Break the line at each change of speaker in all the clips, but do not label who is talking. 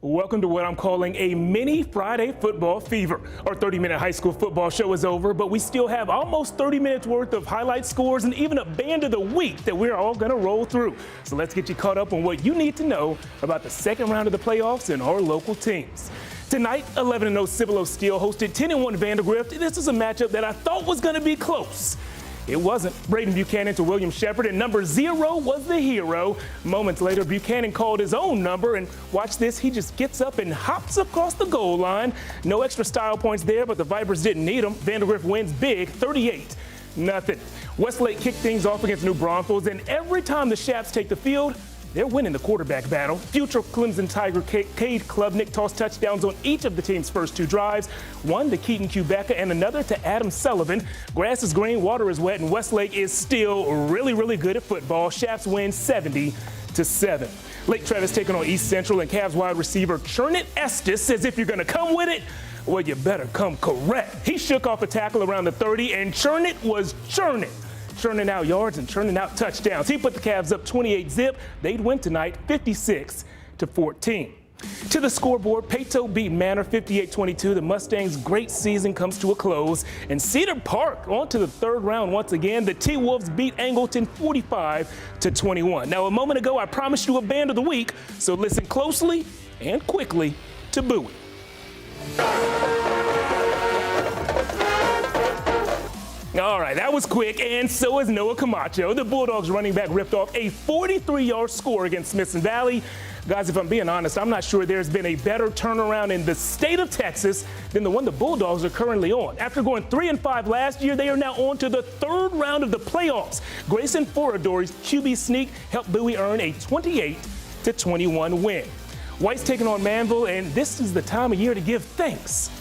Welcome to what I'm calling a mini Friday football fever. Our 30-minute high school football show is over, but we still have almost 30 minutes worth of highlight scores and even a band of the week that we're all going to roll through. So let's get you caught up on what you need to know about the second round of the playoffs and our local teams. Tonight, 11-0 Cibolo Steel hosted 10-1 Vandergrift. This is a matchup that I thought was going to be close. It wasn't. Braden Buchanan to William Shepard, and number 0 was the hero. Moments later, Buchanan called his own number, and watch this, he just gets up and hops across the goal line. No extra style points there, but the Vipers didn't need them. Vandergrift wins big, 38-0. Westlake kicked things off against New Braunfels, and every time the Shaps take the field, they're winning the quarterback battle. Future Clemson Tiger Cade Klubnik tossed touchdowns on each of the team's first 2 drives, one to Keaton Kubeka and another to Adam Sullivan. Grass is green, water is wet, and Westlake is still really good at football. Shaps win 70-7. Lake Travis taking on East Central, and Cavs wide receiver Chernit Estes says if you're going to come with it, well, you better come correct. He shook off a tackle around the 30, and Chernit was churning out yards and churning out touchdowns. He put the Cavs up 28-zip. They'd win tonight 56-14. To the scoreboard, Peyto beat Manor 58-22. The Mustangs' great season comes to a close. And Cedar Park on to the third round once again. The T-Wolves beat Angleton 45-21. Now, a moment ago, I promised you a band of the week, so listen closely and quickly to Bowie. All right, that was quick, and so is Noah Camacho. The Bulldogs running back ripped off a 43-yard score against Smithson Valley. Guys, if I'm being honest, I'm not sure there's been a better turnaround in the state of Texas than the one the Bulldogs are currently on. After going 3-5 last year, they are now on to the third round of the playoffs. Grayson Foradori's QB sneak helped Bowie earn a 28-21 win. White's taking on Manville, and this is the time of year to give thanks.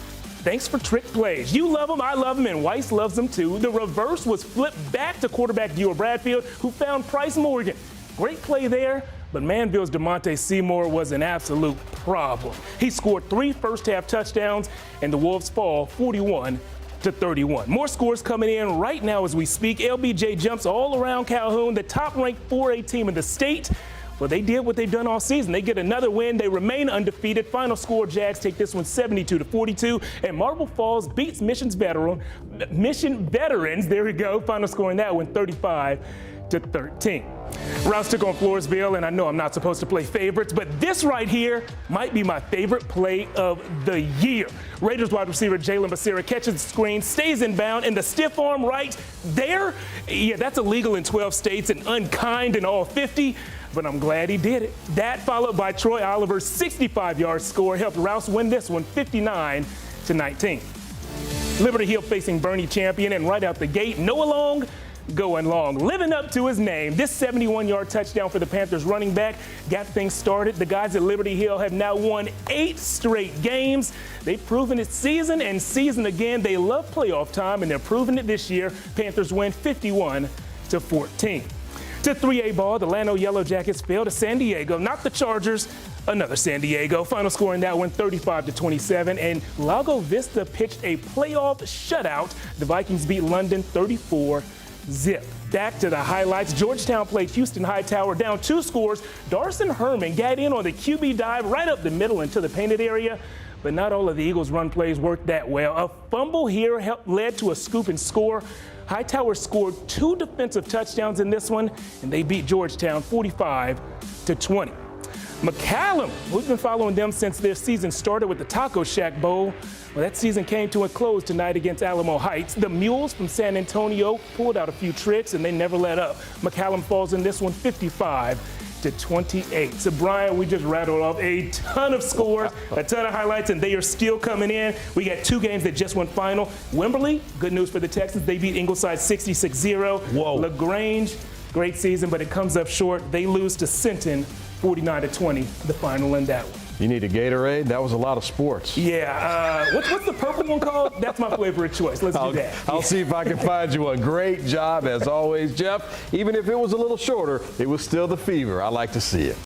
Thanks for trick plays. You love them, I love them, and Weiss loves them too. The reverse was flipped back to quarterback Dior Bradfield, who found Price Morgan. Great play there, but Manville's DeMonte Seymour was an absolute problem. He scored 3 first-half touchdowns, and the Wolves fall 41-31. More scores coming in right now as we speak. LBJ jumps all around Calhoun, the top-ranked 4A team in the state. Well, they did what they've done all season. They get another win. They remain undefeated. Final score, Jags take this one 72-42. And Marble Falls beats Mission Veterans. There we go. Final score in that one, 35-13. Rouse took on Floresville, and I know I'm not supposed to play favorites, but this right here might be my favorite play of the year. Raiders wide receiver Jalen Becerra catches the screen, stays in bound, and the stiff arm right there, yeah, that's illegal in 12 states and unkind in all 50. But I'm glad he did it. That followed by Troy Oliver's 65-yard score helped Rouse win this one 59-19. Liberty Hill facing Bernie Champion, and right out the gate, Noah Long going long, living up to his name. This 71-yard touchdown for the Panthers running back got things started. The guys at Liberty Hill have now won 8 straight games. They've proven it season and season again. They love playoff time, and they're proving it this year. Panthers win 51-14. To 3A ball, the Llano Yellow Jackets fell to San Diego, not the Chargers, another San Diego. Final score in that one, 35-27, and Lago Vista pitched a playoff shutout. The Vikings beat London 34-zip. Back to the highlights. Georgetown played Houston Hightower down 2 scores. Darson Herman got in on the QB dive right up the middle into the painted area. But not all of the Eagles' run plays worked that well. A fumble here led to a scoop and score. Hightower scored 2 defensive touchdowns in this one, and they beat Georgetown 45-20. McCallum, we've been following them since their season started with the Taco Shack Bowl. Well, that season came to a close tonight against Alamo Heights. The Mules from San Antonio pulled out a few tricks, and they never let up. McCallum falls in this one 55-28. So, Brian, we just rattled off a ton of scores, a ton of highlights, and they are still coming in. We got 2 games that just went final. Wimberley, good news for the Texans. They beat Ingleside 66-0.
Whoa.
LaGrange, great season, but it comes up short. They lose to Sinton 49-20, the final in that one.
You need a Gatorade? That was a lot of sports.
Yeah. What's the purple one called? That's my flavor of choice. Let's do that.
I'll see if I can find you one. Great job, as always, Jeff. Even if it was a little shorter, it was still the fever. I like to see it.